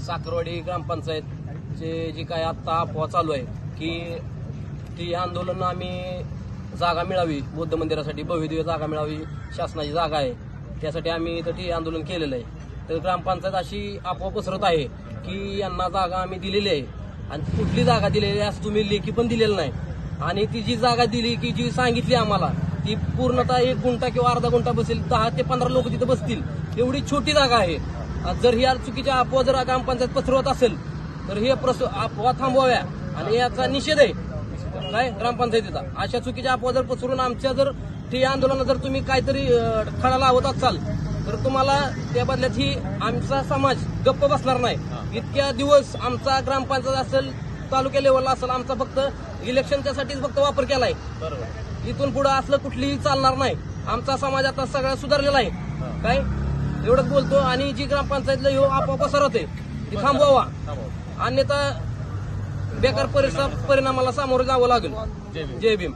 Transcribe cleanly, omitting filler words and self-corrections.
साखरवाडी ग्रामपंचायतचे जी काय आता अफवा चालू आहे की ती आंदोलन आम्ही जागा मिळावी बौद्ध मंदिरासाठी भव्यदिव्य जागा मिळावी, शासनाची जागा आहे त्यासाठी आम्ही इथं ती आंदोलन केलेलं आहे. तर ग्रामपंचायत अशी अफवा पसरत आहे की यांना जागा आम्ही दिलेली आहे आणि कुठली जागा दिलेली आहे असं तुम्ही लेखी पण दिलेलं नाही. आणि ती जी जागा दिली की जी सांगितली आम्हाला ती पूर्णतः 1 गुंठा किंवा अर्धा गुंठा बसेल, 10 ते 15 लोक तिथं बसतील एवढी छोटी जागा आहे. जर ही चुकीच्या अफवा जर ग्रामपंचायत पसरवत असेल तर हे अफवा थांबवाव्या आणि याचा निषेध आहे काय ग्रामपंचायतीचा. अशा चुकीच्या अफवा जर पसरून आमच्या जर ती आंदोलन जर तुम्ही काहीतरी खडा लावत असाल तर तुम्हाला त्या बदल्यात ही आमचा समाज गप्प बसणार नाही. इतक्या दिवस आमचा ग्रामपंचायत असेल, तालुक्या लेवलला असेल, आमचा फक्त इलेक्शनच्यासाठीच फक्त वापर केलाय. इथून पुढे असलं कुठलीही चालणार नाही. आमचा समाज आता सगळा सुधारलेला आहे काय एवढंच बोलतो. आणि जी ग्रामपंचायतला ह्यो अफवा पसरवते ती थांबवावा, अन्यथा बेकार परिणामाला सामोरं जावं लागेल. जय भीम.